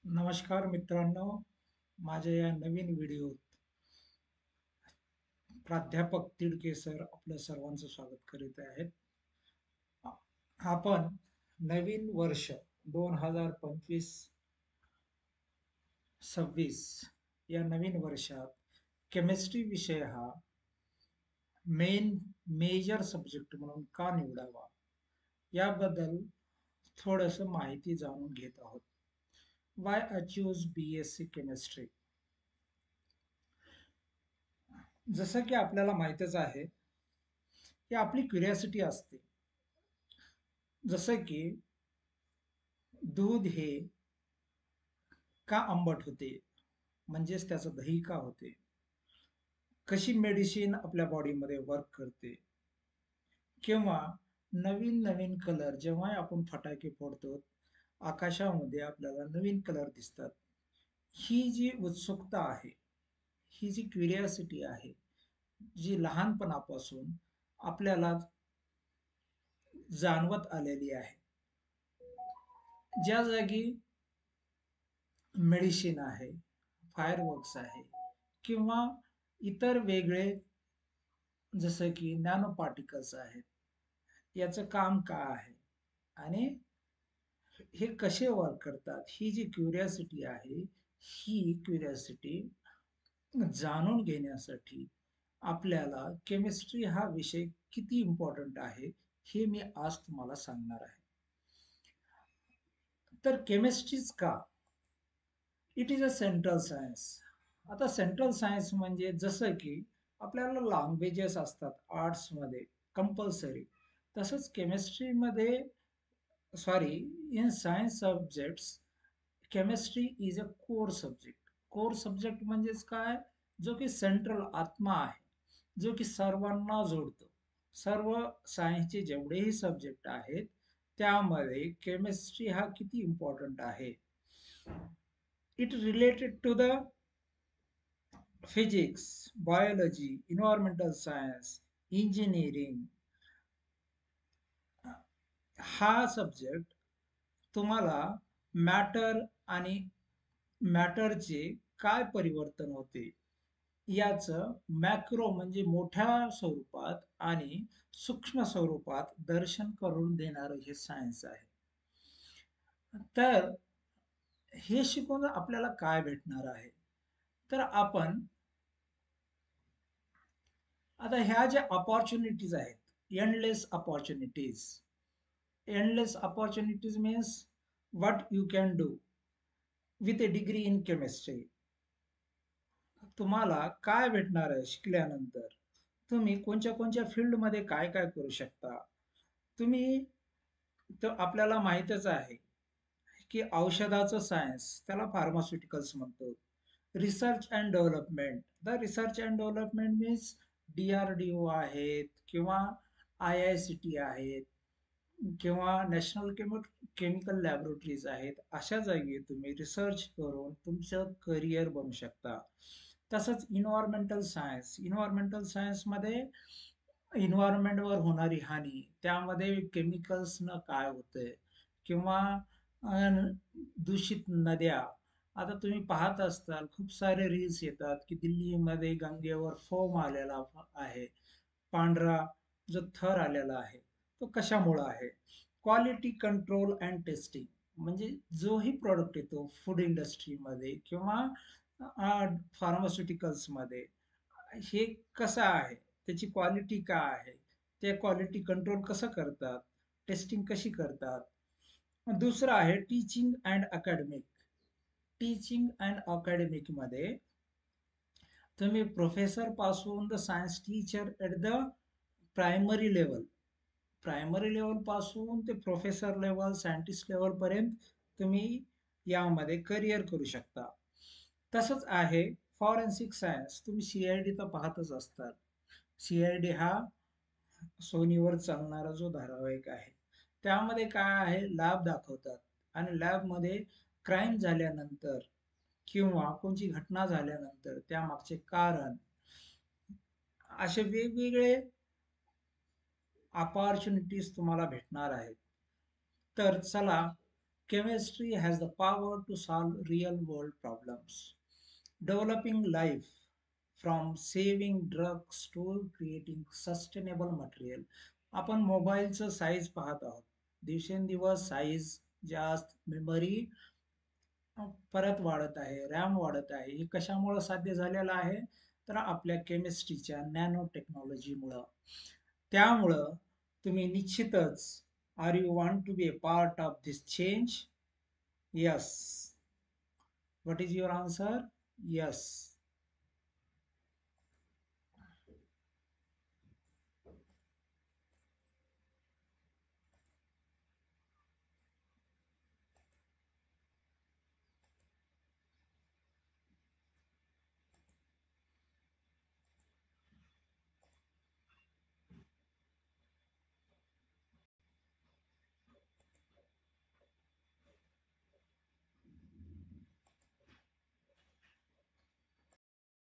नमस्कार मित्रांनो, माझ्या या नवीन व्हिडिओत प्राध्यापक तिडके सर आपल्या सर्वांचं स्वागत करीत आहेत. आपण नवीन वर्ष 2025-26 या नवीन वर्षात केमिस्ट्री विषय हा मेजर सब्जेक्ट म्हणून का निवडावा याबद्दल थोडंसं माहिती जाणून घेत आहोत. Y I choose BSc chemistry. जसं की आपल्याला माहीतच आहे, की आपली क्युरिओसिटी असते. जसं की दूध हे का आंबट होते, म्हणजेच त्याचं दही का होते, कशी मेडिसिन आपल्या बॉडीमध्ये वर्क करते, किंवा नवीन नवीन कलर जेव्हा आपण फटाके फोडतो, आकाशामध्ये आपल्याला नवीन कलर दिसतात. ही जी उत्सुकता आहे, ही जी क्युरिओसिटी आहे, जी लहानपणापासून आपल्याला जाणवत आलेली आहे. ज्या जागी मेडिसिन आहे, फायरवर्क्स आहे किंवा इतर वेगळे जसं की नॅनो पार्टिकल्स आहेत, याचं काम काय आहे आणि हे कसे वर्क करतात, ही जी क्युरिओसिटी आहे, ही क्युरिओसिटी जाणून घेण्यासाठी आपल्याला केमिस्ट्री हा विषय किती इम्पॉर्टंट आहे, हे मी आज तुम्हाला सांगणार आहे. तर केमिस्ट्रीच का? It is a central science. आता सेंट्रल सायन्स म्हणजे जसं की आपल्याला लँग्वेजेस असतात आर्ट्समध्ये कंपल्सरी, तसंच केमिस्ट्रीमध्ये sorry in science subjects chemistry is a core subject. Core subject म्हणजेच काय? जो की सेंट्रल आत्मा आहे, जो की सर्वांना जोडतो. सर्व सायन्सचे जेवढेही सब्जेक्ट आहेत त्यामध्ये केमिस्ट्री हा किती इम्पॉर्टंट आहे. It related to the physics, biology, environmental science, engineering. हा सब्जेक्ट तुम्हाला मॅटर आणि मॅटरचे काय परिवर्तन होते याचं मॅक्रो म्हणजे मोठ्या स्वरूपात आणि सूक्ष्म स्वरूपात दर्शन करून देणारं हे सायन्स आहे. तर हे शिकून आपल्याला काय भेटणार आहे? तर आपण आता ह्या ज्या अपॉर्च्युनिटीज आहेत, endless opportunities. Endless opportunities means what you can do with a degree in chemistry. तुम्हाला काय भेटणार आहे शिकल्यानंतर? तुम्ही कोणत्या कोणत्या फील्डमध्ये काय काय करू शकता? तुम्ही तर आपल्याला माहीतच आहे की औषधाचं सायन्स त्याला फार्मास्युटिकल्स म्हणतो. Research and development, the research and development means DRDO आहेत किंवा IICT आहेत किंवा नॅशनल केमिकल लॅबोरेटरीज आहेत. अशा जागी तुम्ही रिसर्च करून तुमचं करिअर बनवू शकता. तसंच इन्व्हायरमेंटल सायन्स, इन्व्हायरमेंटल सायन्समध्ये इन्व्हायरमेंटवर होणारी हानी, त्यामध्ये केमिकल्सनं काय होतंय किंवा दूषित नद्या. आता तुम्ही पाहत असताल खूप सारे रील्स येतात की दिल्लीमध्ये गंगेवर फोम आलेला आहे, पांढरा जो थर आलेला आहे, तो कशामुळं आहे? क्वालिटी कंट्रोल अँड टेस्टिंग म्हणजे जोही प्रॉडक्ट येतो फूड इंडस्ट्रीमध्ये किंवा फार्मास्युटिकल्समध्ये, हे कसं आहे, त्याची क्वालिटी काय आहे, ते क्वालिटी कंट्रोल कसं करतात, टेस्टिंग कशी करतात. दुसरं आहे teaching and academic. Teaching and अकॅडमिकमध्ये तुम्ही प्रोफेसर पासून the science teacher at the primary level, primary level पासून ते प्रोफेसर लेवल, सायंटिस्ट लेवल पर्यंत तुम्ही यामध्ये करिअर करू शकता. तसंच आहे फॉरेन्सिक सायन्स. तुम्ही CID तर पाहतच असतात. CID हा सोनीवर चालणारा जो धारावाहिक आहे, त्यामध्ये काय आहे, लॅब दाखवतात आणि लॅबमध्ये क्राईम झाल्यानंतर किंवा कोणची घटना झाल्यानंतर त्यामागचे कारण, असे वेगवेगळे अपॉर्च्युनिटीज तुम्हाला भेटणार आहेत. तर चला Chemistry has the power to solve real world problems, developing life from saving drugs to creating sustainable material. आपण मोबाईलचं साईज पाहत आहोत. दिवसेंदिवस साईज जास्त, मेमरी परत वाढत आहे, रॅम वाढत आहे. हे कशामुळे साध्य झालेलं आहे? तर आपल्या केमिस्ट्रीच्या नॅनो टेक्नॉलॉजीमुळं. त्यामुळं तुम्ही निश्चितच, are you want to be a part of this change? Yes. What is your answer? Yes.